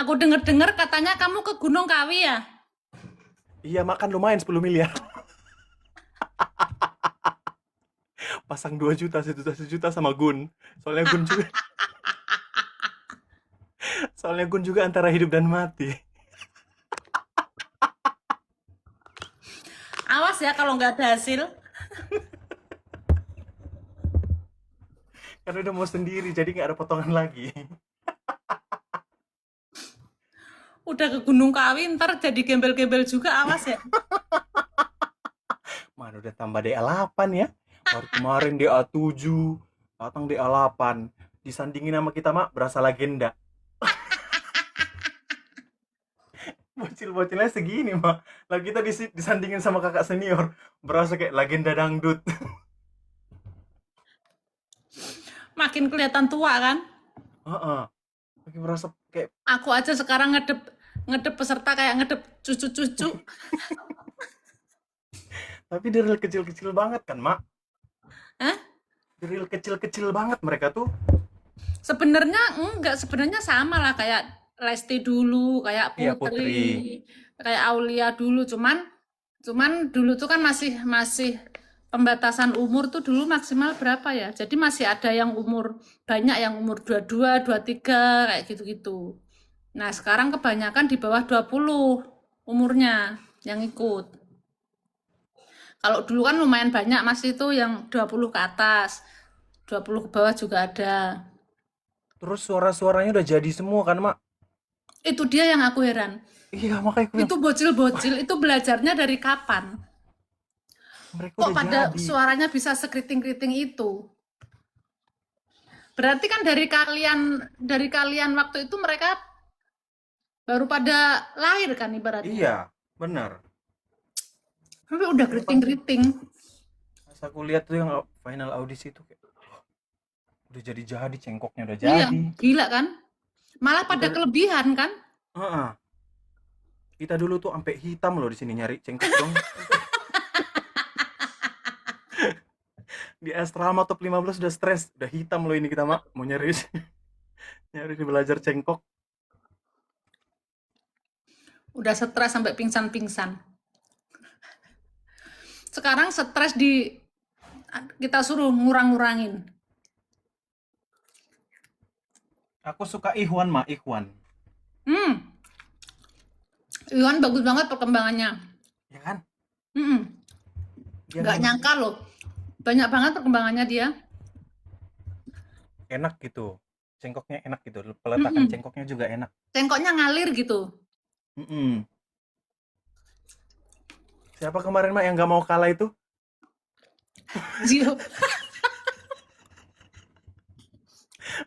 Aku denger-dengar katanya kamu ke Gunung Kawi ya? Iya, makan lumayan 10 miliar. Pasang 2 juta, sejuta sama Gun. Soalnya Gun juga soalnya Gun juga antara hidup dan mati. Awas ya kalau nggak ada hasil. Karena udah mau sendiri, jadi nggak ada potongan lagi. Udah ke Gunung Kawi, ntar jadi gembel-gembel juga, awas ya. Mana udah tambah DA8 ya. Baru kemarin DA7, datang DA8. Disandingin sama kita, Mak, berasa legenda. Bocil-bocilnya segini, Mak. Lagi kita disandingin sama kakak senior, berasa kayak legenda dangdut. Makin kelihatan tua kan? Heeh. Lagi merasa kayak, Aku aja sekarang ngedep ngedep peserta kayak ngedep cucu-cucu. tapi dari kecil-kecil banget kan, Mak? Hah? Dari kecil-kecil banget mereka tuh. Sebenarnya enggak, sebenarnya sama lah kayak Lesti dulu, kayak Iya, Putri. Putri, kayak Aulia dulu. Cuman cuman dulu tuh kan masih masih pembatasan umur tuh dulu maksimal berapa ya? Jadi masih ada yang umur banyak yang umur 22, 23 kayak gitu-gitu. Nah, sekarang kebanyakan di bawah 20 umurnya yang ikut. Kalau dulu kan lumayan banyak masih itu yang 20 ke atas, 20 ke bawah juga ada. Terus suara-suaranya udah jadi semua kan, Mak? Itu dia yang aku heran. Iya, makanya aku bilang, Itu bocil-bocil itu belajarnya dari kapan? mereka Kok udah pada jadi. suaranya bisa sekeriting-keriting itu? Berarti kan dari kalian waktu itu mereka baru pada lahir kan ibaratnya. Iya, benar. Tapi udah Makanya keriting-keriting. pas aku lihat tuh yang final audisi itu kayak udah jadi cengkoknya udah Iya, jadi. gila kan? Malah pada Kita kelebihan kan? Heeh. Kita dulu tuh sampai hitam loh di sini nyari cengkok dong. Di asrama top 15 udah stres, udah hitam loh ini kita, Mak. Mau nyari nyari belajar cengkok. Udah stres sampai pingsan-pingsan. Sekarang stres kita suruh ngurang-ngurangin. Aku suka Ikhwan, Mak, Ikhwan. Hmm, Iwan bagus banget perkembangannya. Ya kan? Hmm, Dia nggak memang nyangka loh. Banyak banget perkembangannya dia. enak gitu. Cengkoknya enak gitu. Peletakan Hmm, cengkoknya juga enak. cengkoknya ngalir gitu. Mm-mm. Siapa kemarin, Mak, yang nggak mau kalah itu? Zio.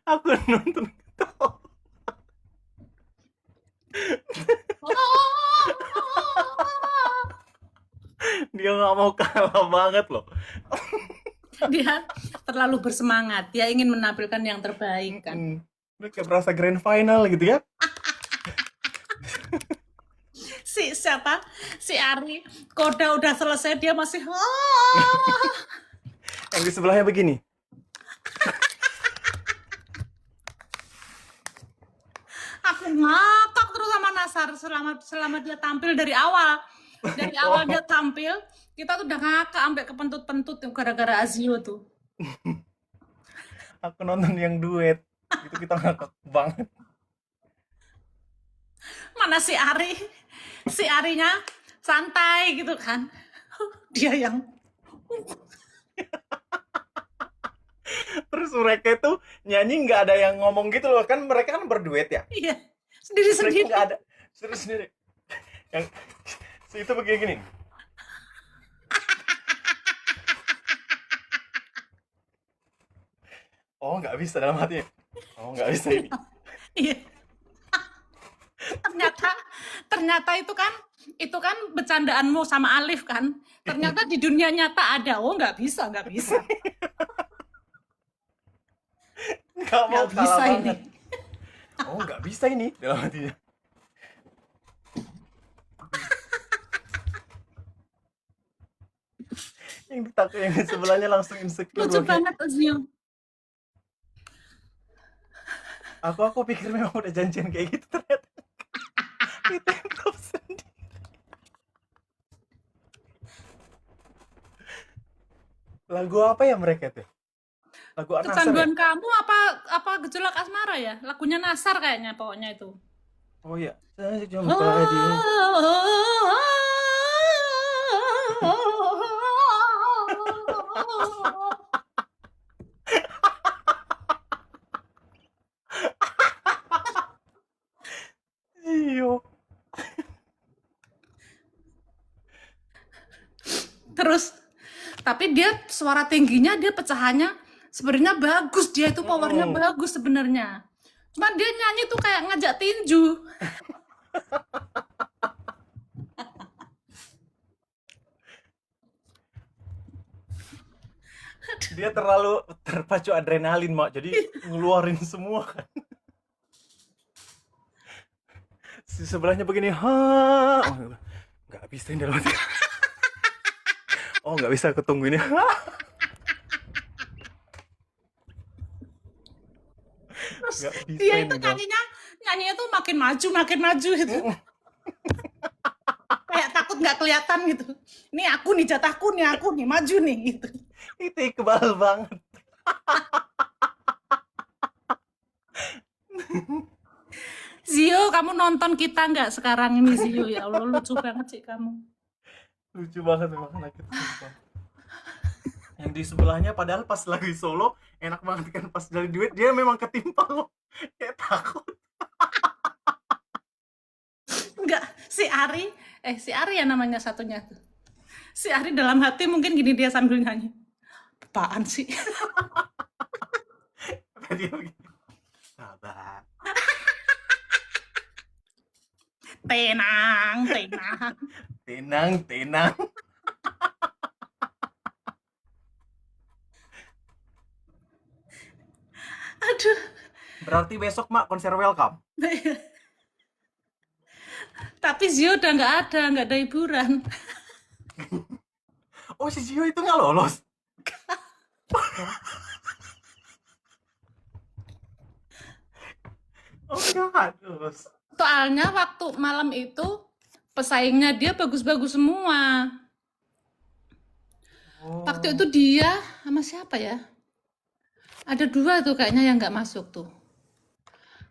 Aku nonton ketawa. Dia nggak mau kalah banget loh. Dia terlalu bersemangat. Dia ingin menampilkan yang terbaik kan. Mm-mm. Dia kayak berasa grand final gitu ya. Si siapa? Si Ari. Koda udah selesai dia masih. Yang di sebelahnya begini. Aku ngakak terus sama Nasar selama selama dia tampil dari awal. Dari awal Oh, dia tampil, kita tuh udah ngakak sampai kepentut-pentut tuh gara-gara Azio tuh. aku nonton yang duet. Itu kita ngakak banget. Mana si Ari? Si Arinya santai gitu kan. Dia yang Terus mereka itu nyanyi nggak ada yang ngomong gitu loh. Kan mereka kan berduet ya. iya Mereka nggak sendiri-sendiri. ada. Sendiri-sendiri. Yang si itu begini gini. Oh, nggak bisa dalam hatinya. Oh, nggak bisa ini. Iya. Ternyata ternyata itu kan bercandaanmu sama Alif kan. Ternyata di dunia nyata ada. Oh, nggak bisa, nggak bisa. Nggak mau Nggak kalah bisa ini. banget. Oh, nggak bisa ini dalam hatinya. Yang di sebelahnya langsung insecure Lucu loh kayak banget Azio. aku pikir memang udah janjian kayak gitu ternyata. Kita yang tahu sendiri. Lagu apa ya mereka tuh? Lagu Nasar ya? Kecanduan kamu apa gejolak asmara ya? Lagunya Nasar kayaknya pokoknya itu. Oh iya, saya jumpa di Iyo. Terus tapi dia suara tingginya dia pecahannya sebenarnya bagus, dia itu powernya bagus sebenarnya. Cuman dia nyanyi tuh kayak ngajak tinju. Dia terlalu terpacu adrenalin, Mak. Jadi ngeluarin semua kan. Si sebelahnya begini, ha. Oh, nggak bisa ini dalam hati. Oh, nggak bisa aku tungguin ya. Nggak bisa Dia ini itu dong. nyanyinya tuh makin maju gitu. Kayak takut nggak kelihatan gitu. Nih aku nih jatahku nih, aku nih maju nih gitu. Itu Iqbal banget. Zio, kamu nonton kita nggak sekarang ini Zio? Ya Allah, lucu banget sih kamu. Lucu banget memang anak itu, sumpah. Yang di sebelahnya padahal pas lagi solo enak banget kan, pas dari duet dia memang ketimpa loh. Kayak takut. Enggak, si Ari ya namanya satunya tuh. Si Ari dalam hati mungkin gini dia sambil nyanyi. Apaan sih? Dia begini. Sabar. Tenang. Tenang. Aduh. Berarti besok, Mak, konser welcome. Tapi Zio udah nggak ada hiburan. Oh, si Gio itu nggak lolos. Oh, nggak lolos. Soalnya waktu malam itu pesaingnya dia bagus-bagus semua. Oh. Waktu itu dia sama siapa ya? Ada 2 tuh kayaknya yang nggak masuk tuh.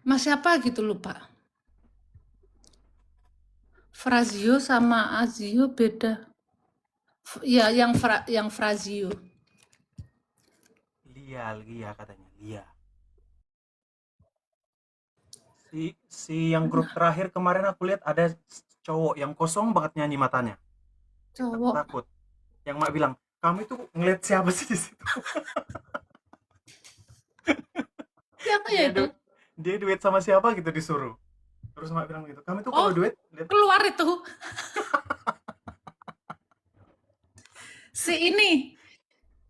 Mas siapa gitu lupa. Frazio sama Azio beda. Ya yang Frazio. Lia katanya, Lia. Si yang grup terakhir kemarin aku lihat ada cowok yang kosong banget nyanyi matanya. Aku Cowok. takut. Yang Mak bilang, kamu itu ngeliat siapa sih di situ? Siapa ya itu? Dia duet sama siapa gitu disuruh. Terus Mak bilang gitu, kamu itu kalau Oh, duet lihat keluar itu. Si ini.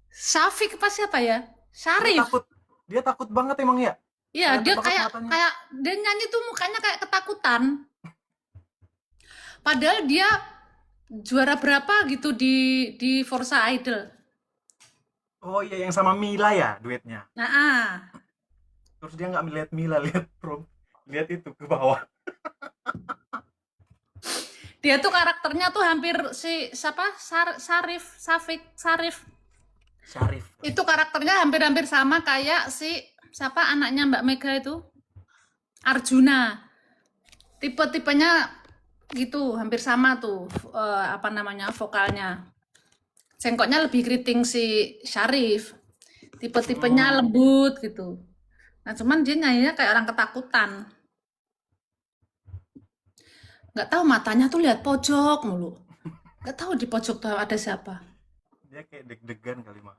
Syafiq apa siapa ya? Syarif. dia takut banget emang ya. Iya, dia Kelihatan banget matanya. kayak dia nyanyi tuh mukanya kayak ketakutan. Padahal dia juara berapa gitu di Forza Idol. Oh iya, yang sama Mila ya duetnya. Nah, Terus dia nggak melihat Mila, lihat itu ke bawah. dia tuh karakternya tuh hampir si siapa? Syarif. Syarif. Itu karakternya hampir-hampir sama kayak si siapa anaknya Mbak Mega itu? Arjuna. Tipe-tipenya gitu, hampir sama tuh apa namanya vokalnya. Cengkoknya lebih keriting si Syarif. Tipe-tipenya lembut gitu. Nah, cuman dia nyanyinya kayak orang ketakutan. Nggak tahu matanya tuh lihat pojok mulu. Nggak tahu di pojok tuh ada siapa. Dia kayak deg-degan kali, Mak.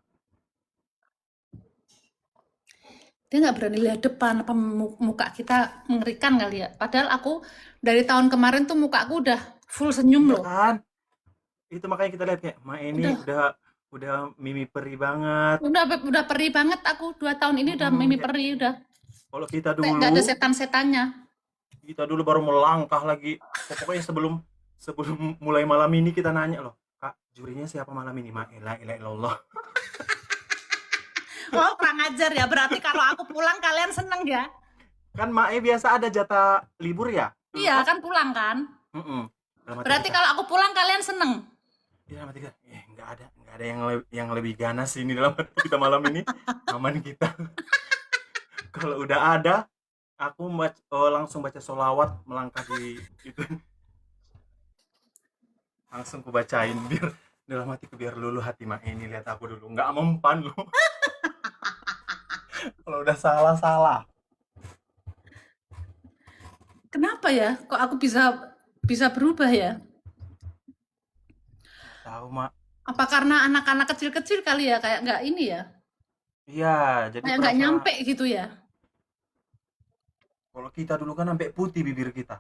Dia nggak berani lihat depan, apa muka kita mengerikan kali ya. Padahal aku dari tahun kemarin tuh muka aku udah full senyum loh. Kan? Itu makanya kita lihat kayak Mak ini udah mimi peri banget. Udah perih banget aku 2 tahun ini udah mimi perih udah. Kalau kita dulu Nggak ada setan-setannya. Kita dulu baru melangkah lagi. Pokoknya sebelum mulai malam ini kita nanya loh, Kak, jurinya siapa malam ini? Ma, ilah ilallah. Oh, kurang ajar ya. Berarti kalau aku pulang kalian seneng ya? Kan Mae biasa ada jatah libur ya. Iya kan pulang kan? Mm-mm. Dalam hati Berarti kita, kalau aku pulang kalian seneng. ya dalam hati kita, nggak ada yang lebih ganas ini dalam hati kita malam ini, aman kita. Kalau udah ada, aku langsung baca sholawat melangkah di itu, langsung ku bacain biar dalam hatiku biar luluh hati mah ini lihat aku dulu nggak mempan lu. Kalau udah salah salah. Kenapa ya? Kok aku bisa bisa berubah ya? Nggak tahu mak. Apa karena anak-anak kecil-kecil kali ya? Kayak nggak ini ya? Iya, jadi Kayak nggak perasaan nyampe gitu ya? kalau kita dulu kan sampai putih bibir kita.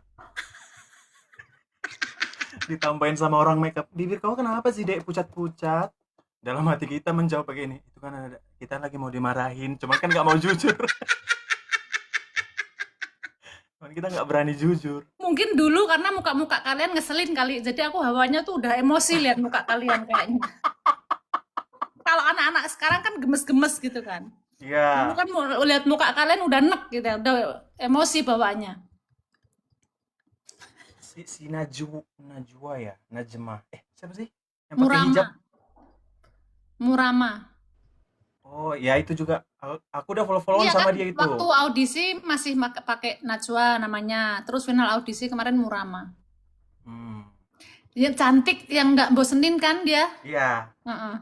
Ditambahin sama orang makeup, bibir kau kenapa sih dek pucat-pucat? Dalam hati kita menjawab pakai ini, itu kan ada kita lagi mau dimarahin, cuman kan nggak mau jujur. Cuman kita nggak berani jujur. Mungkin dulu karena muka-muka kalian ngeselin kali. Jadi aku hawanya tuh udah emosi lihat muka kalian kayaknya. Kalau anak-anak sekarang kan gemes-gemes gitu kan. Dulu Iya, kan lihat muka kalian udah nek gitu, ya, udah emosi bawaannya. si Najwa ya, Najma. Siapa sih? Yang pakai Murama, hijab. Murama. Oh, ya itu juga. Aku udah follow-followan Iya kan sama dia itu. waktu audisi masih pakai Najwa namanya. Terus final audisi kemarin Murama. Hmm. Dia cantik yang nggak bosenin kan dia. Iya, Heeh.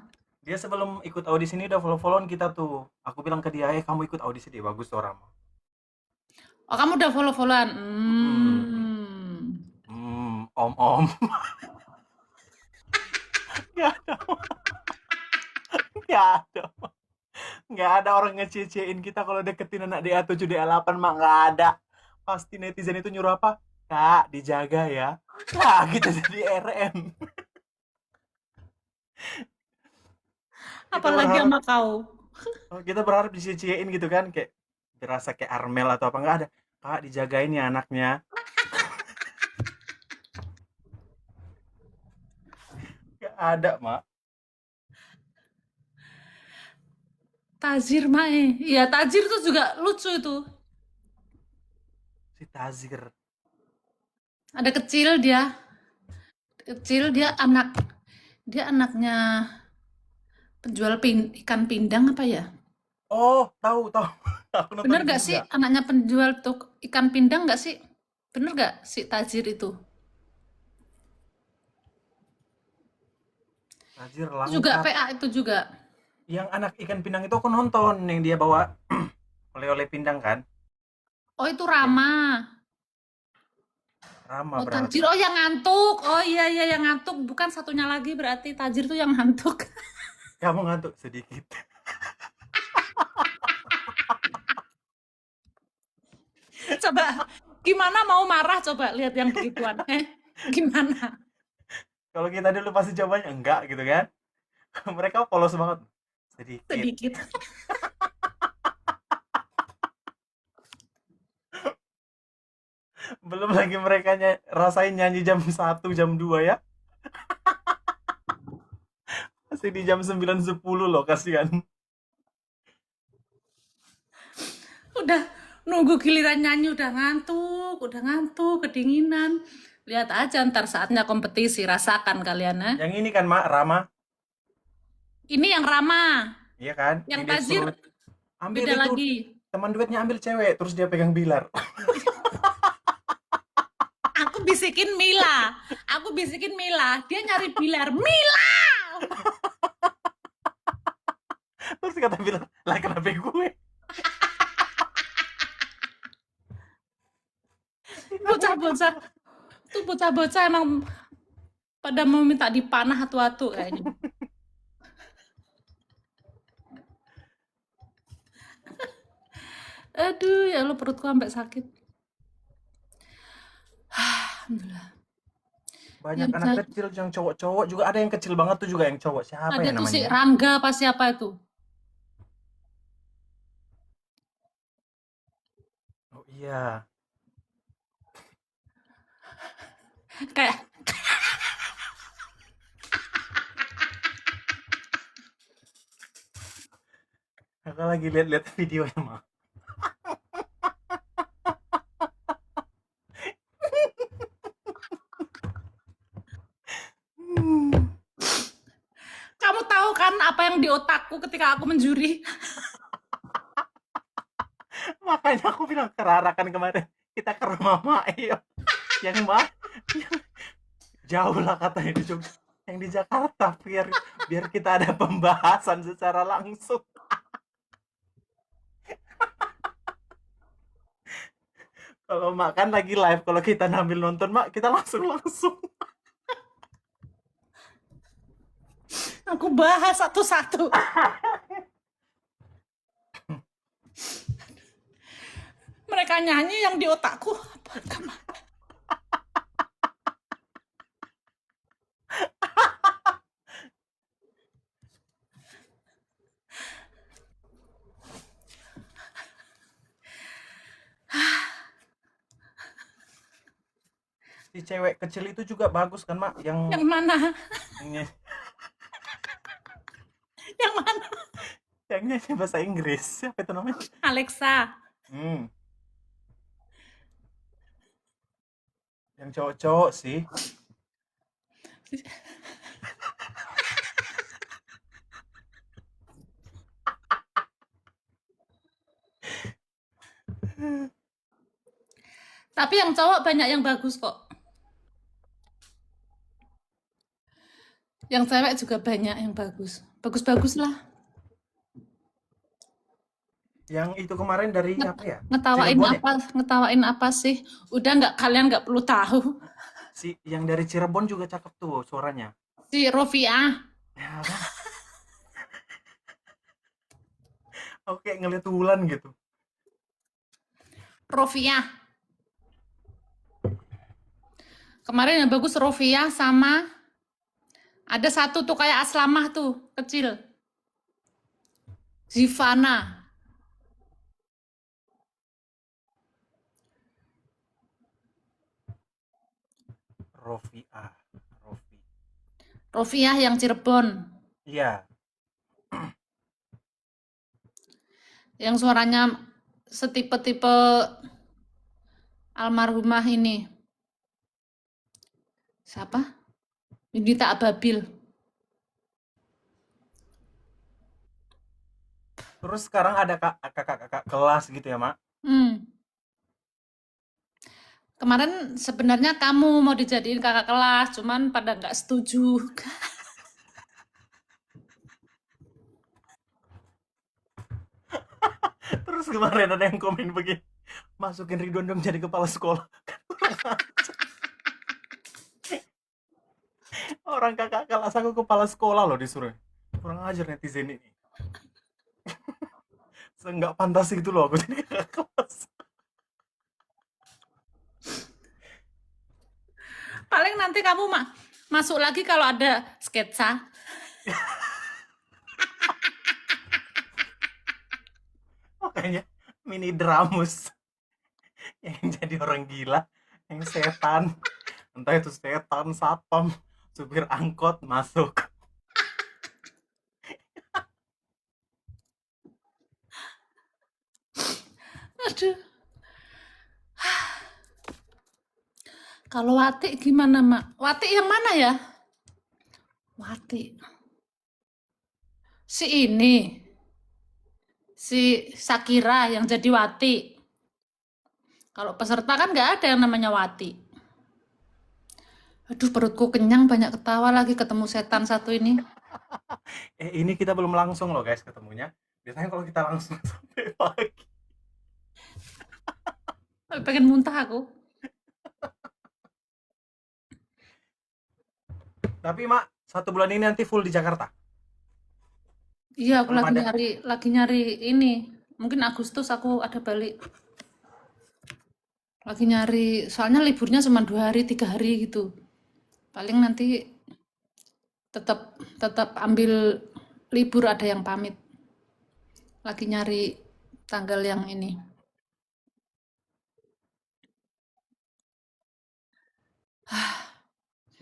dia sebelum ikut audisi ini udah follow-followan kita tuh. Aku bilang ke dia, kamu ikut audisi deh, bagus tuh orang. Oh kamu udah follow-followan. Mm-mm. Om-om. Gak ada, gak ada. Nggak ada orang ngececein kita kalau deketin anak DA7 DA8 mah nggak ada. Pasti netizen itu nyuruh apa? Kak, dijaga ya. Nah, kita jadi RM. Kita Apalagi berharap sama kau. kita berharap dicecein gitu kan, kayak berasa kayak Armel atau apa nggak ada. Kak, dijagain ya anaknya. Nggak ada, Mak. Tazir Mae. Iya, Tazir tuh juga lucu itu. Si Tazir. Ada kecil dia. Kecil dia anaknya penjual ikan pindang apa ya? Oh, tahu tahu. Aku nonton Bener itu gak sih juga. anaknya penjual tuh ikan pindang gak sih? Bener gak si Tazir itu? Tazir Itu juga Langkat. PA itu juga. Yang anak ikan pindang itu aku nonton yang dia bawa oleh-oleh pindang kan? Oh itu Yang Rama. Rama Oh berarti. Tajir, oh yang ngantuk. Oh iya iya yang ngantuk. Bukan satunya lagi berarti Tajir tuh yang ngantuk. Kamu ngantuk sedikit. Coba gimana mau marah coba lihat yang begituan. Gimana? Kalau kita dulu pasti jawabannya enggak gitu kan. Mereka polos banget. Sedikit. Sedikit. Belum lagi mereka rasain nyanyi jam 1 jam 2 ya. Masih di jam 9 10 loh, kasihan. Udah nunggu giliran nyanyi udah ngantuk, kedinginan. Lihat aja ntar saatnya kompetisi, rasakan kalian ya. Yang ini kan Mak, Rama. Ini yang Rama, Iya kan? yang Yang dia Tajir suruh ambil beda itu, lagi. teman duetnya ambil cewek terus dia pegang bilar. Aku bisikin Mila, dia nyari Bilar, Mila! Terus kata bilar, lah kenapa gue? Bocah-bocah, tuh bocah-bocah emang pada mau minta dipanah atu-atu kayaknya. Aduh, ya Allah perutku sampai sakit. Alhamdulillah. Banyak Yang anak kecil yang cowok-cowok juga ada yang kecil banget tuh juga yang cowok. Siapa ada ya tuh si namanya? Rangga apa siapa itu? Oh iya. Kayak Kakak lagi lihat-lihat videonya mah. otakku ketika aku menjuri. Makanya aku bilang ke Rara kan kemarin, kita ke rumah Mak Iyo. Yang mana? Jauh lah katanya di Jogja. Yang di Jakarta, biar kita ada pembahasan secara langsung. Kalau Mak kan lagi live, kalau kita sambil nonton Mak, kita langsung. Aku bahas satu-satu. Mereka nyanyi yang di otakku. Si cewek kecil itu juga bagus kan Mak, Yang mana? yang Yang mana? yang nyanyi bahasa Inggris. Siapa itu namanya? Alexa. Hmm. Yang cowok-cowok sih. Tapi yang cowok banyak yang bagus kok. Yang cewek juga banyak yang bagus. Bagus-bagus lah. Yang itu kemarin dari apa ya? Ngetawain Cirebon ya? apa? Ngetawain apa sih? Udah nggak, kalian nggak perlu tahu. Si yang dari Cirebon juga cakep tuh suaranya. Si Rofiah. Ya, apa? Oke, ngeliat Wulan gitu. Rofiah. Kemarin yang bagus Rofiah sama ada satu tuh kayak Aslamah tuh, kecil. Zivana. Rofi. Rofiah yang Cirebon. Iya, Yang suaranya setipe-tipe almarhumah ini. Siapa? Yudita Ababil. terus sekarang ada kakak kelas gitu ya, Mak? Kemarin sebenarnya kamu mau dijadiin kakak kelas, cuman pada nggak setuju. Terus kemarin ada yang komen begini, masukin Ridwan dong jadi kepala sekolah. Orang kakak kelas aku kepala sekolah loh disuruh. Kurang ajar netizen ini. Nggak pantas gitu loh aku jadi kakak kelas. Paling nanti kamu masuk lagi kalau ada sketsa. Makanya mini dramus yang jadi orang gila, yang setan, entah itu setan, satpam, supir angkot masuk. Aduh. Kalau Wati gimana, Mak? Wati yang mana ya? Wati. Si ini. Si Sakira yang jadi Wati. Kalau peserta kan nggak ada yang namanya Wati. Aduh, perutku kenyang, banyak ketawa lagi ketemu setan satu ini. Ini kita belum langsung loh guys ketemunya. Biasanya kalau kita langsung sampai pagi. Pengen muntah aku. Tapi Mak, 1 bulan ini nanti full di Jakarta. Iya, aku Belum ada. lagi nyari ini. Mungkin Agustus aku ada balik. Lagi nyari, soalnya liburnya cuma 2 hari, 3 hari gitu. Paling nanti tetap ambil libur, ada yang pamit. Lagi nyari tanggal yang ini.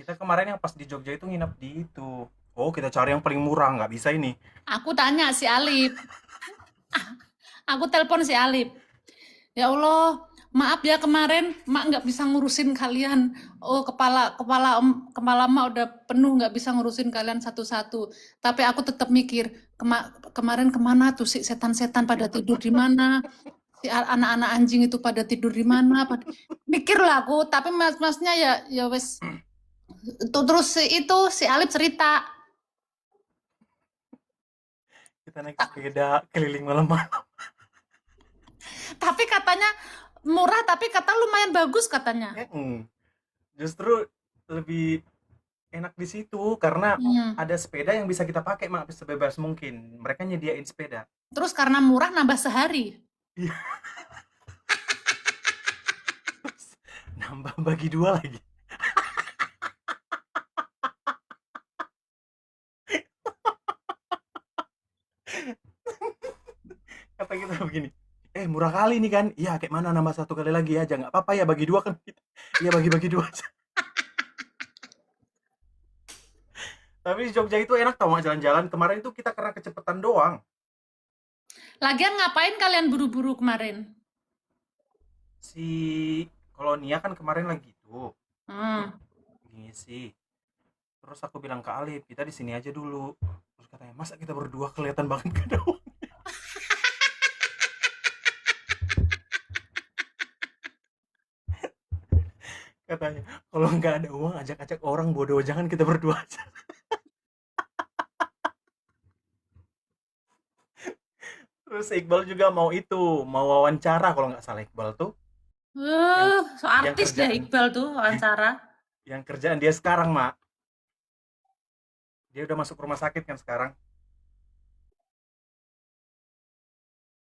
Kita kemarin yang pas di Jogja itu nginep di itu. Oh, kita cari yang paling murah, nggak bisa ini. Aku tanya si Alip. Aku telepon si Alip. Ya Allah, Maaf ya kemarin mak nggak bisa ngurusin kalian. Oh kepala mak udah penuh nggak bisa ngurusin kalian satu-satu. Tapi aku tetap mikir kemarin kemana tuh si setan-setan pada tidur di mana? Si anak-anak anjing itu pada tidur di mana? Mikir lah aku. Tapi masnya ya wes. Terus si Alip cerita. Kita naik sepeda keliling malam-malam. Tapi katanya murah tapi kata lumayan bagus katanya. Justru lebih enak di situ karena ada sepeda yang bisa kita pakai mak sebebas mungkin. Mereka nyediain sepeda. Terus karena murah nambah sehari. Iya. Nambah bagi 2 lagi. Kata kita begini, murah kali nih kan? Iya, kayak mana nambah 1 kali lagi aja, nggak apa-apa ya bagi 2 kan? Iya bagi-bagi 2 aja. Tapi di Jogja itu enak tau mak jalan-jalan. Kemarin itu kita karena kecepatan doang. Lagian ngapain kalian buru-buru kemarin? Si Kolonia kan kemarin lagi tuh ngisi. Terus aku bilang ke Alif, kita di sini aja dulu. Terus katanya, masa kita berdua kelihatan banget gak ada uang? Katanya, kalau nggak ada uang ajak-ajak orang bodoh, jangan kita berdua aja. Terus Iqbal juga mau wawancara kalau nggak salah Iqbal tuh. So artis deh Iqbal tuh wawancara. Yang kerjaan dia sekarang, Mak. Dia udah masuk rumah sakit kan sekarang.